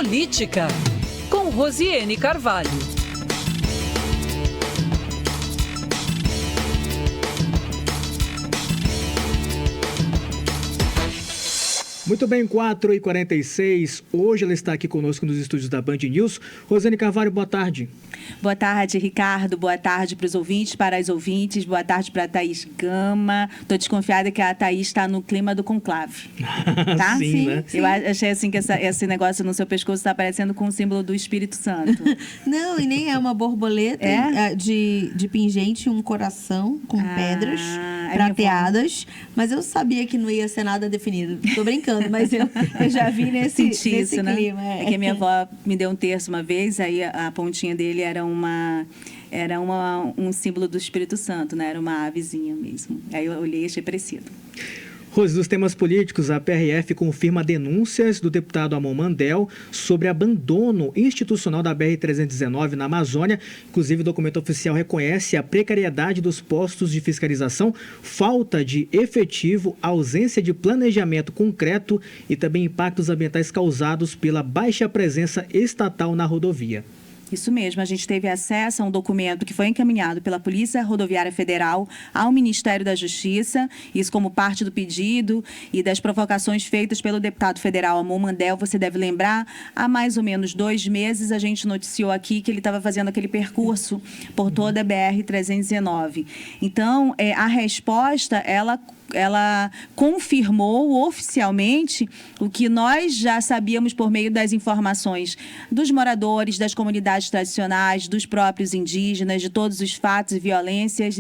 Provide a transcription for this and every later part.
Política, com Rosiane Carvalho. Muito bem, 4h46. Hoje ela está aqui conosco nos estúdios da Band News. Rosiane Carvalho, boa tarde. Boa tarde, Ricardo. Boa tarde para os ouvintes, para as ouvintes. Boa tarde para a Thaís Gama. Estou desconfiada que a Thaís está no clima do conclave. Tá? Sim, né? Eu achei assim que esse negócio no seu pescoço está parecendo com o símbolo do Espírito Santo. Não, e nem é uma borboleta de pingente, um coração com pedras prateadas. Mas eu sabia que não ia ser nada definido. Tô brincando, mas eu já vi nesse isso, né? clima. É que a minha avó me deu um terço uma vez, aí a pontinha dele era um símbolo do Espírito Santo, né? Era uma avezinha mesmo. Aí eu olhei e achei parecido. Rose, dos temas políticos, a PRF confirma denúncias do deputado Amon Mandel sobre abandono institucional da BR-319 na Amazônia. Inclusive, o documento oficial reconhece a precariedade dos postos de fiscalização, falta de efetivo, ausência de planejamento concreto e também impactos ambientais causados pela baixa presença estatal na rodovia. Isso mesmo, a gente teve acesso a um documento que foi encaminhado pela Polícia Rodoviária Federal ao Ministério da Justiça, isso como parte do pedido e das provocações feitas pelo deputado federal Amon Mandel. Você deve lembrar, há mais ou menos 2 meses a gente noticiou aqui que ele estava fazendo aquele percurso por toda a BR-319. Então, a resposta, ela confirmou oficialmente o que nós já sabíamos por meio das informações dos moradores, das comunidades tradicionais, dos próprios indígenas, de todos os fatos e violências,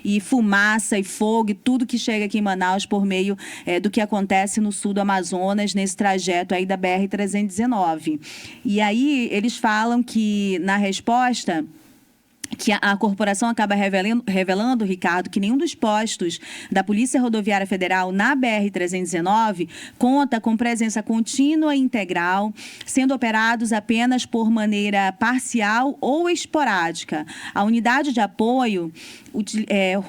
e fumaça e fogo, e tudo que chega aqui em Manaus por meio do que acontece no sul do Amazonas, nesse trajeto aí da BR-319. E aí eles falam que, na resposta, que a corporação acaba revelando, Ricardo, que nenhum dos postos da Polícia Rodoviária Federal na BR-319 conta com presença contínua e integral, sendo operados apenas por maneira parcial ou esporádica. A unidade de apoio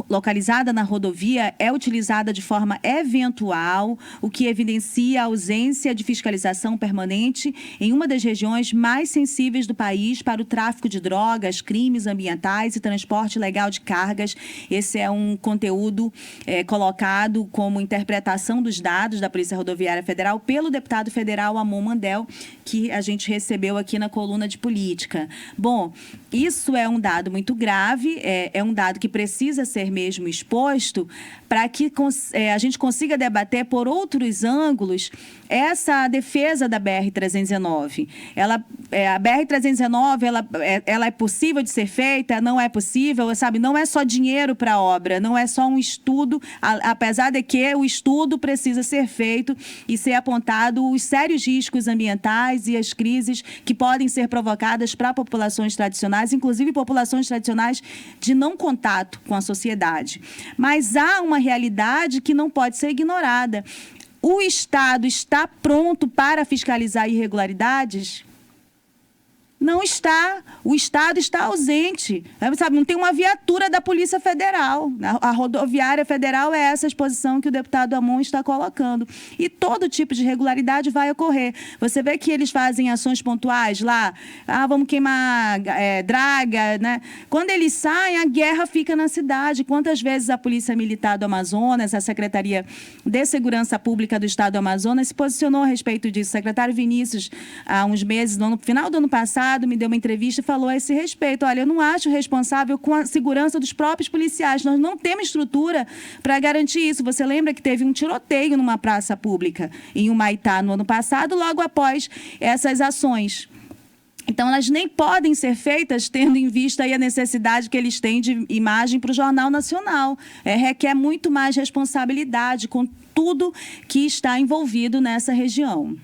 localizada na rodovia é utilizada de forma eventual, o que evidencia a ausência de fiscalização permanente em uma das regiões mais sensíveis do país para o tráfico de drogas, crimes ambientais e transporte ilegal de cargas. Esse é um conteúdo colocado como interpretação dos dados da Polícia Rodoviária Federal pelo deputado federal Amon Mandel, que a gente recebeu aqui na coluna de política. Bom, isso é um dado muito grave, é um dado que precisa ser mesmo exposto para que a gente consiga debater por outros ângulos essa defesa da BR-319. A BR-319, ela é possível de ser feita? Não é possível, sabe? Não é só dinheiro para a obra, não é só um estudo, apesar de que o estudo precisa ser feito e ser apontado os sérios riscos ambientais e as crises que podem ser provocadas para populações tradicionais, inclusive populações tradicionais de não contato com a sociedade. Mas há uma realidade que não pode ser ignorada. O Estado está pronto para fiscalizar irregularidades? Não está. O Estado está ausente. Sabe, não tem uma viatura da Polícia Federal. A Rodoviária Federal é essa exposição que o deputado Amon está colocando. E todo tipo de irregularidade vai ocorrer. Você vê que eles fazem ações pontuais lá. Vamos queimar draga, né? Quando eles saem, a guerra fica na cidade. Quantas vezes a Polícia Militar do Amazonas, a Secretaria de Segurança Pública do Estado do Amazonas se posicionou a respeito disso. O secretário Vinícius, há uns meses, no final do ano passado, me deu uma entrevista e falou a esse respeito: olha, eu não acho responsável com a segurança dos próprios policiais, nós não temos estrutura para garantir isso. Você lembra que teve um tiroteio numa praça pública em Humaitá no ano passado, logo após essas ações. Então, elas nem podem ser feitas tendo em vista aí a necessidade que eles têm de imagem para o Jornal Nacional. Requer muito mais responsabilidade com tudo que está envolvido nessa região.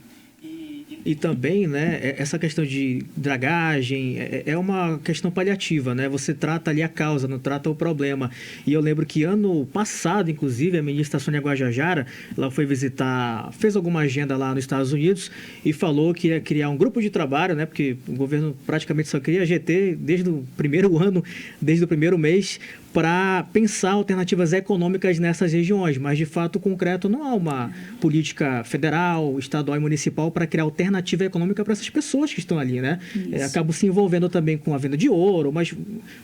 E também, né, essa questão de dragagem é uma questão paliativa, né? Você trata ali a causa, não trata o problema. E eu lembro que ano passado, inclusive, a ministra Sônia Guajajara, ela foi visitar, fez alguma agenda lá nos Estados Unidos e falou que ia criar um grupo de trabalho, né? Porque o governo praticamente só cria GT desde o primeiro ano, desde o primeiro mês, para pensar alternativas econômicas nessas regiões, mas de fato concreto não há uma política federal, estadual e municipal para criar alternativa econômica para essas pessoas que estão ali, né? Acabam se envolvendo também com a venda de ouro, mas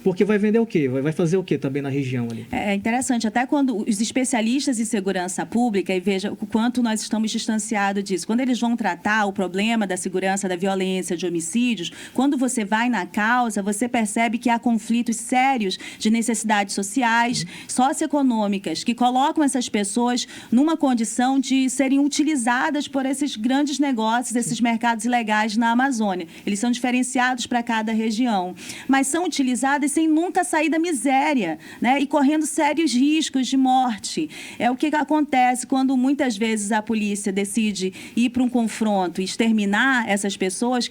porque vai vender o quê? Vai fazer o quê também na região ali? É interessante, até quando os especialistas em segurança pública, e veja o quanto nós estamos distanciados disso, quando eles vão tratar o problema da segurança, da violência, de homicídios, quando você vai na causa, você percebe que há conflitos sérios de necessidades sociais, socioeconômicas, que colocam essas pessoas numa condição de serem utilizadas por esses grandes negócios, esses mercados ilegais na Amazônia. Eles são diferenciados para cada região, mas são utilizadas sem nunca sair da miséria, né? E correndo sérios riscos de morte. É o que acontece quando muitas vezes a polícia decide ir para um confronto e exterminar essas pessoas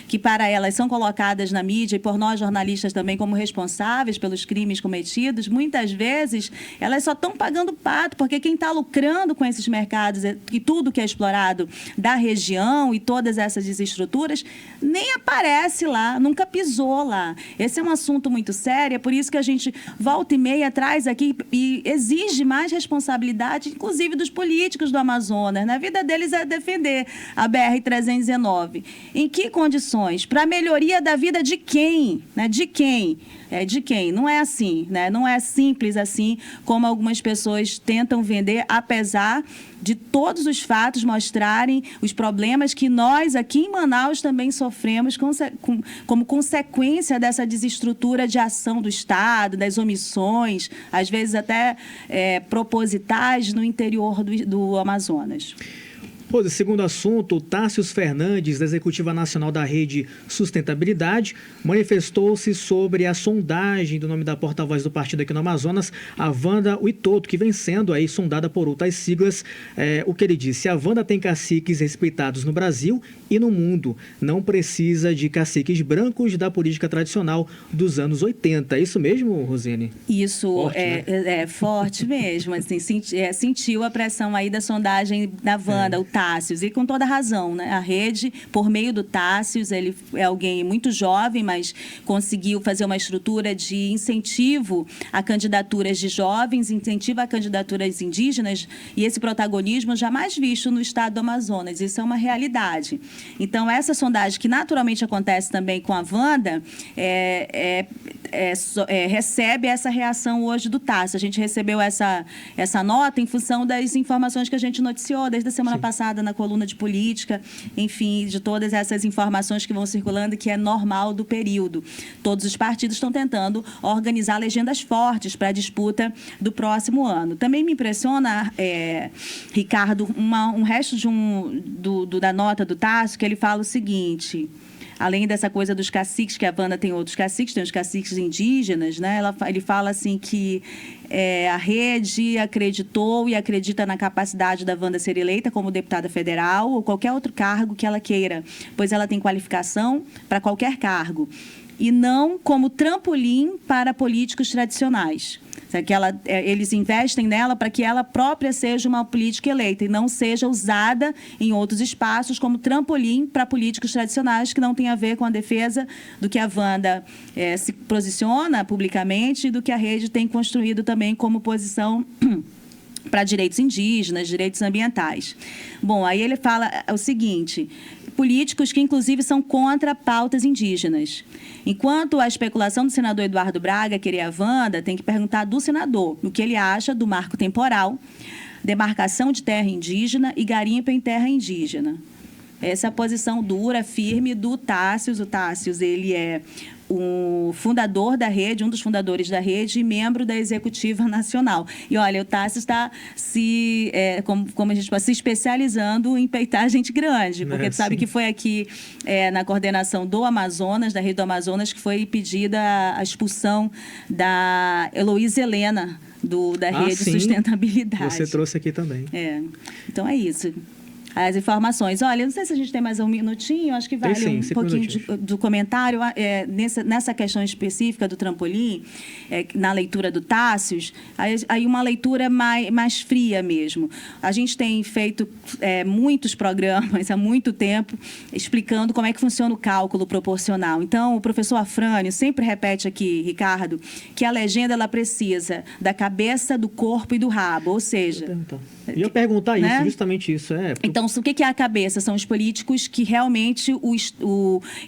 que para elas são colocadas na mídia e por nós jornalistas também como responsáveis pelos crimes cometidos. Muitas vezes elas só estão pagando pato, porque quem está lucrando com esses mercados e tudo que é explorado da região e todas essas desestruturas nem aparece lá, nunca pisou lá. Esse é um assunto muito sério, é por isso que a gente volta e meia traz aqui e exige mais responsabilidade, inclusive dos políticos do Amazonas. Na vida deles é defender a BR-319. Em que condições? Para a melhoria da vida de quem? Né? De quem? De quem? Não é assim, né? Não é simples assim como algumas pessoas tentam vender, apesar de todos os fatos mostrarem os problemas que nós aqui em Manaus também sofremos como consequência dessa desestrutura de ação do Estado, das omissões, às vezes até propositais no interior do Amazonas. Rose, segundo assunto, o Tássius Fernandes, da Executiva Nacional da Rede Sustentabilidade, manifestou-se sobre a sondagem do nome da porta-voz do partido aqui no Amazonas, a Wanda Witoto, que vem sendo aí sondada por outras siglas. O que ele disse: a Wanda tem caciques respeitados no Brasil e no mundo. Não precisa de caciques brancos da política tradicional dos anos 80. É isso mesmo, Rosene? Isso, forte, né? É forte mesmo. Assim, sentiu a pressão aí da sondagem da Wanda, o Tássius, e com toda razão, né? A rede, por meio do Tássius, ele é alguém muito jovem, mas conseguiu fazer uma estrutura de incentivo a candidaturas de jovens, incentivo a candidaturas indígenas, e esse protagonismo jamais visto no estado do Amazonas. Isso é uma realidade. Então, essa sondagem, que naturalmente acontece também com a Wanda, recebe essa reação hoje do Tássio. A gente recebeu essa nota em função das informações que a gente noticiou desde a semana passada na coluna de política, enfim, de todas essas informações que vão circulando, que é normal do período. Todos os partidos estão tentando organizar legendas fortes para a disputa do próximo ano. Também me impressiona, Ricardo, um resto da nota do Tássio, que ele fala o seguinte: além dessa coisa dos caciques, que a Wanda tem outros caciques, tem os caciques indígenas, né? Ele fala assim que a rede acreditou e acredita na capacidade da Wanda ser eleita como deputada federal ou qualquer outro cargo que ela queira, pois ela tem qualificação para qualquer cargo, e não como trampolim para políticos tradicionais. Que eles investem nela para que ela própria seja uma política eleita e não seja usada em outros espaços como trampolim para políticos tradicionais, que não tem a ver com a defesa do que a Wanda se posiciona publicamente e do que a rede tem construído também como posição para direitos indígenas, direitos ambientais. Bom, aí ele fala o seguinte: políticos que, inclusive, são contra pautas indígenas. Enquanto a especulação do senador Eduardo Braga querer a Wanda, tem que perguntar do senador o que ele acha do marco temporal, demarcação de terra indígena e garimpo em terra indígena. Essa é a posição dura, firme do Tássius. O Tássius, ele é o fundador da rede, um dos fundadores da rede e membro da Executiva Nacional. E, olha, o Tássius está como a gente fala, se especializando em peitar gente grande, porque tu sabe que foi aqui na coordenação do Amazonas, da rede do Amazonas, que foi pedida a expulsão da Heloísa Helena, da rede sim. Sustentabilidade. Você trouxe aqui também. Então é isso. as informações. Olha, não sei se a gente tem mais um minutinho, acho que vale sim, um pouquinho do comentário. Nessa questão específica do trampolim, na leitura do Tássios, aí uma leitura mais fria mesmo. A gente tem feito muitos programas há muito tempo explicando como é que funciona o cálculo proporcional. Então, o professor Afrânio sempre repete aqui, Ricardo, que a legenda ela precisa da cabeça, do corpo e do rabo, ou seja... Eu ia perguntar isso, justamente isso. Então, o que é a cabeça? São os políticos que realmente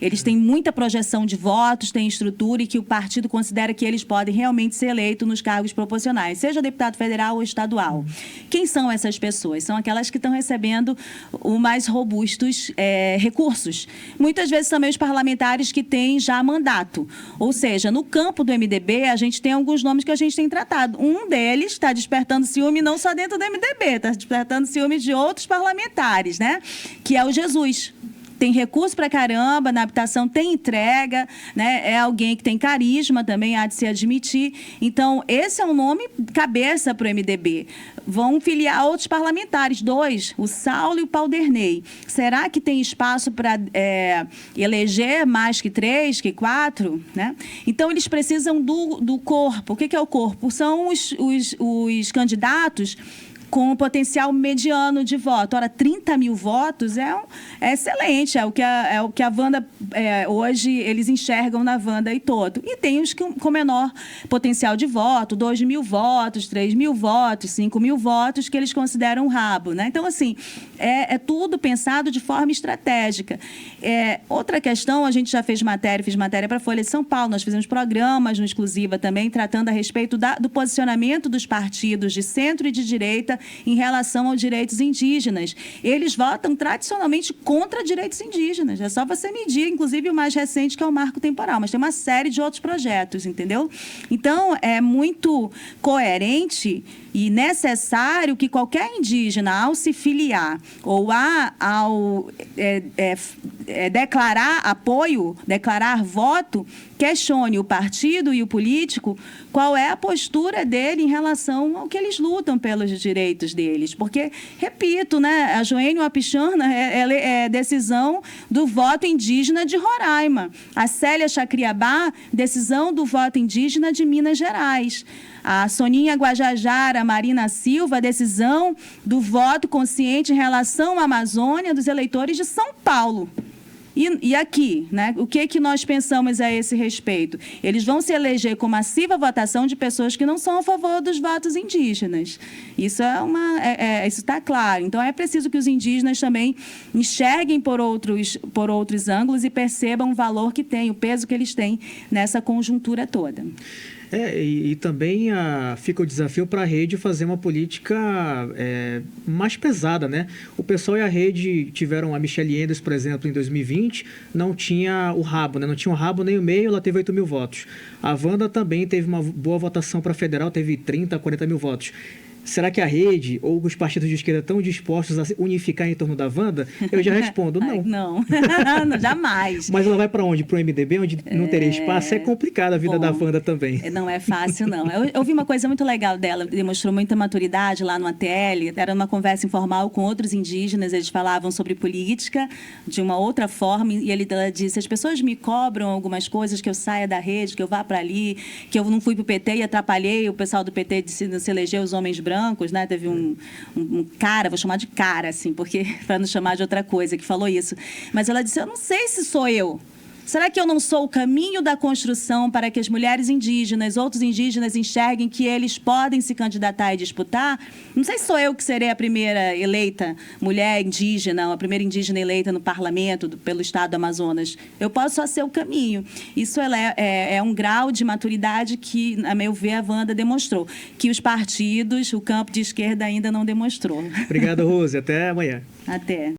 eles têm muita projeção de votos, têm estrutura e que o partido considera que eles podem realmente ser eleitos nos cargos proporcionais, seja deputado federal ou estadual. Quem são essas pessoas? São aquelas que estão recebendo os mais robustos recursos. Muitas vezes também os parlamentares que têm já mandato. Ou seja, no campo do MDB, a gente tem alguns nomes que a gente tem tratado. Um deles está despertando ciúme não só dentro do MDB, está despertando ciúme de outros parlamentares, né? Que é o Jesus. Tem recurso pra caramba, na habitação tem entrega, né? É alguém que tem carisma também, há de se admitir. Então, esse é um nome cabeça para o MDB. Vão filiar outros parlamentares, 2, o Saulo e o Paulderney. Será que tem espaço para eleger mais que 3, que 4? Né? Então, eles precisam do corpo. O que é o corpo? São os candidatos com um potencial mediano de voto. Ora, 30 mil votos é excelente, é o que a Wanda, hoje, eles enxergam na Wanda e todo. E tem os com menor potencial de voto, 2 mil votos, 3 mil votos, 5 mil votos, que eles consideram rabo. Né? Então, assim, é tudo pensado de forma estratégica. Outra questão, a gente já fiz matéria para a Folha de São Paulo, nós fizemos programas no Exclusiva também, tratando a respeito do posicionamento dos partidos de centro e de direita em relação aos direitos indígenas. Eles votam tradicionalmente contra direitos indígenas. É só você medir, inclusive o mais recente, que é o marco temporal, mas tem uma série de outros projetos, entendeu? Então, é muito coerente e necessário que qualquer indígena, ao se filiar ou ao declarar apoio, declarar voto, questione o partido e o político qual é a postura dele em relação ao que eles lutam pelos direitos deles. Porque, repito, né, a Joênio Wapichana é decisão do voto indígena de Roraima. A Célia Chacriabá, decisão do voto indígena de Minas Gerais. A Soninha Guajajara, Marina Silva, decisão do voto consciente em relação à Amazônia dos eleitores de São Paulo. E aqui, né, o que nós pensamos a esse respeito? Eles vão se eleger com massiva votação de pessoas que não são a favor dos votos indígenas. Isso isso está claro. Então, é preciso que os indígenas também enxerguem por outros ângulos e percebam o valor que tem, o peso que eles têm nessa conjuntura toda. E também fica o desafio para a rede fazer uma política mais pesada, né? O pessoal e a rede tiveram a Michelle Enders, por exemplo, em 2020, não tinha o rabo, né? Não tinha o rabo nem o meio, ela teve 8 mil votos. A Wanda também teve uma boa votação para federal, teve 30, 40 mil votos. Será que a rede ou os partidos de esquerda estão dispostos a se unificar em torno da Wanda? Eu já respondo, não. Não, jamais. Mas ela vai para onde? Para o MDB, onde não teria espaço? É complicada a vida da Wanda também. Não é fácil, não. Eu ouvi uma coisa muito legal dela, demonstrou muita maturidade lá no ATL, era uma conversa informal com outros indígenas, eles falavam sobre política de uma outra forma, e ela disse, as pessoas me cobram algumas coisas, que eu saia da rede, que eu vá para ali, que eu não fui para o PT e atrapalhei o pessoal do PT de se eleger os homens brancos, né? Teve um cara, vou chamar de cara, assim, porque para não chamar de outra coisa, que falou isso. Mas ela disse, eu não sei se sou eu. Será que eu não sou o caminho da construção para que as mulheres indígenas, outros indígenas enxerguem que eles podem se candidatar e disputar? Não sei se sou eu que serei a primeira eleita mulher indígena, a primeira indígena eleita no parlamento pelo estado do Amazonas. Eu posso só ser o caminho. Isso é um grau de maturidade que, a meu ver, a Wanda demonstrou. Que os partidos, o campo de esquerda ainda não demonstrou. Obrigado, Rose. Até amanhã. Até.